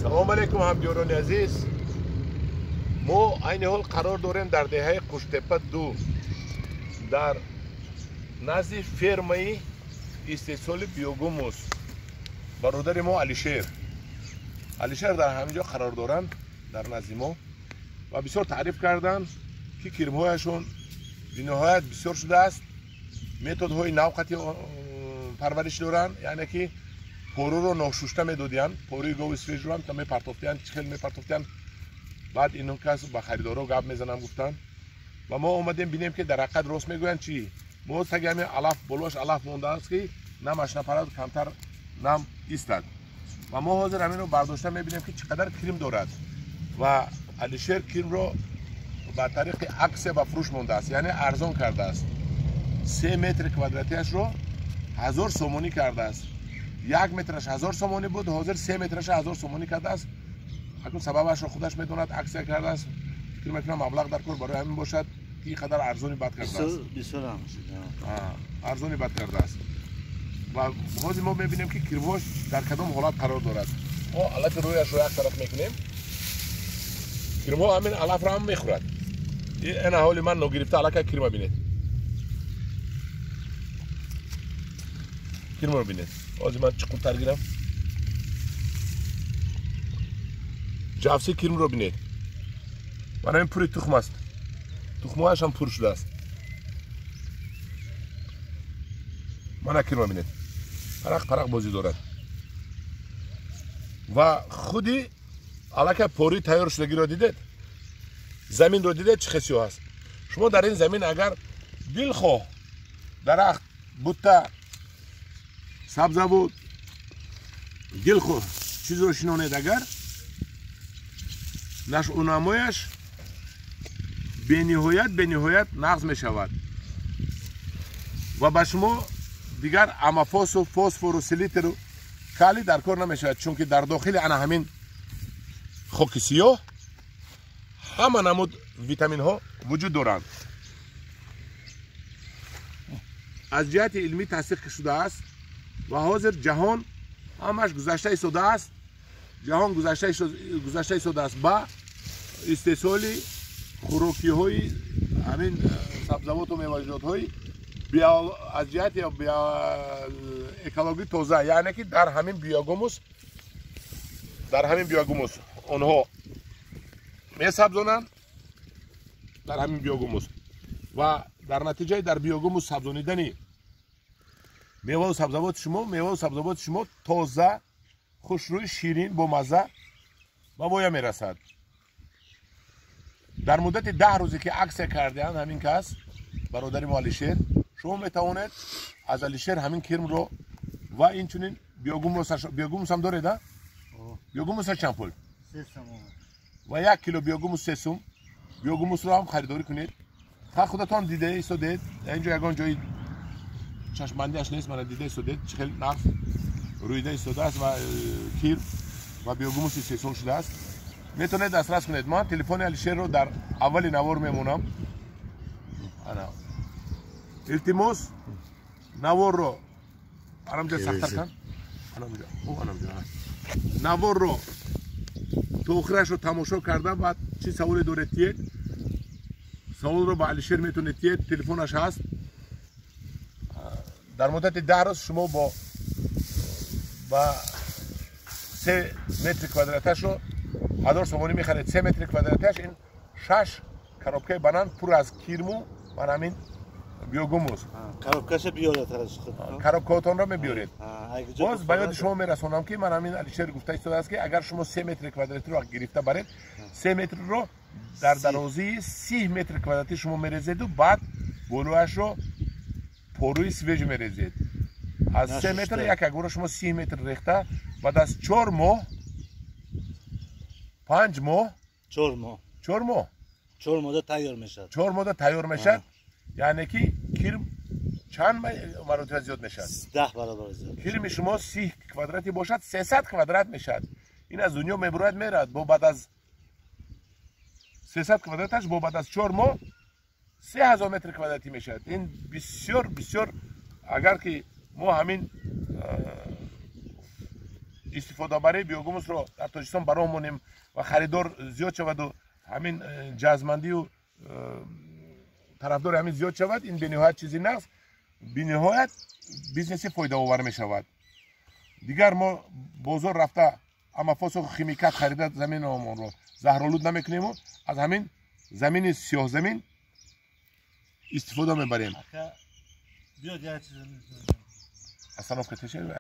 سلام علیکم همجوران عزیز. ما این حال قرار داریم در دهه قوشتپه 2 در نزد فرمای استحصال بیوگوموس برادر ما علیشیر در همینجا قرار دارند در نزد ما و بسیار تعریف کردن که کرمهایشون به نهایت بسیار شده است. متدهای نوقتی پرورش دارند، یعنی که پورو رو ناشوشته میدادن، پوروی گاو اسفیج رو هم تا میپرتافتن، چخیل میپرتافتن. بعد اینو کس با خریدارا گپ میزنم گفتن و ما اومدیم ببینیم که در حقیقت راست میگوین چی. ما تگمی علف بلوش علف مونده است که نمش نپرد کمتر نم ایستد و ما حاضر همین رو برداشته میبینیم که چقدر کریم دارد و علیشیر کریم رو با طریق عکس و فروش مونده است، یعنی ارزان کرده است. 3 متر کوادراتیش رو 1000 سومونی کرده است. 1 مترش 1000 سومونی بود، حاضر 3 مترش 1000 سومونی کرده است. اکنون سببش رو خودش میدوند، عکس کرده است. فکر میکنم مبلغ در کار برای همین باشد که این قدر ارزانی بد کرده است. بسیار ارزانی بد کرده است و حاضر ما میبینیم که کرماش در کدام حالت قرار دارد. ما علف رویش رو یک طرف میکنیم، کرما همین علف رو هم میخورد. این حالی من نگرفته علف کرما بینید، کرما رو بینید. حاضر من چقدر ترگیرم جافسی کرم رو بینید. من این پوری تخم است، تخمهایش هم پر شده است. من کرم بینید، پرق بازی دارد و خودی علاقه پوری تیار شدگی رو دیدید، زمین رو دیدید چه خیلی هست. شما در این زمین اگر دلخواه درخت بوته سبزه بود دلخواه چیز رو شنونید، اگر نشونمایش به نهایت نقض می شود و به شما دیگر امافاس و فسفر و سلیتر و کالی در کار نمی شود، چون که در داخل آن همین خاک سیاه همه نمود ویتامین ها وجود دارند. از جهت علمی تصدیق شده است و حاضر جهان همش گذشته ایستاده است. جهان گذشته ایستاده است با استحصال خوراکی های همین سبزوات و میوه‌جات های از جهت اکولوژی تازه، یعنی که در همین بیوگوموس آنها میسبزانند در همین بیوگوموس و در نتیجه در بیوگوموس سبزانیدن میوه و سبزوات شما تازه، خوشروی، شیرین، با مزه و بایا میرسد. در مدت 10 روزی که عکس کردن همین کس برادر ما علیشیر، شما میتوانید از علیشیر همین کرم رو و این چنین بیوگوموس هم دارید. بیوگوموس چند پول؟ 3 سوم و 1 کیلو بیوگوموس 3 سوم. بیوگوموس رو هم خریداری کنید. تا خودتان دیده ایستادید، اینجا یگان جای چشمندیش نیست، من دیده ایستادید چخیل نقص رویده ایستاده است و کرم و بیوگوموس 3 سوم شده است. میتونید دسترس کنید. من تلفن علیشیر رو در اول نوار میمونم. التماس نوار رو برامجا سخت‌تر کن. نوار رو تو آخرش رو تماشا کرده بعد چی سوالی دارید تید سوال رو با علیشیر میتونید تید، تلفنش هست. در مدت 10 روز شما با 3 متر کوادراتش رو 1000 سومونی میخرید. 3 متر کوادراتش این 6 کارابکه بنان پر از کرمو و همین بیوگوموس. کارابکش بیارید کارابکاتون رو میبیارید. باز باید شما میرسونم که من همین علیشیر گفته ایستاده است که اگر شما 3 متر کوادراتی رو گرفته برید، 3 متر رو در درازی 30 متر کوادراتی شما میریزید و بعد بلوش رو پوروی سویج میریزید. از 3 متر یک اگر شما 30 متر ریخته بعد از 4 ماه 5 ماه 4 ماه تیار میشد. یعنی که کرم چند مراتب زیاد میشد؟ 10 برابر زیاد. کرم شما 30 کوادراتی باشد 300 کوادرات میشد. این از دنیا میبرد با بعد از 300 کوادراتش با بعد از 4 ماه 3000 متر کوادراتی میشد. این بسیار اگر که ما همین استفاده برای بیوگوموس رو در تاجیکستان برامونیم و خریدار زیاد شود و همین جذبمندی و طرفدار همین زیاد شود، این به نهایت چیزی نیست، به نهایت بیزنسی فایده آور می شود. دیگر ما بازار رفته اما فاسق خیمیکات خریده زمین رو زهرآلود نمیکنیم و از همین زمین سیاه زمین استفاده میبریم. بیا دیگه چیز اصلا افکتشه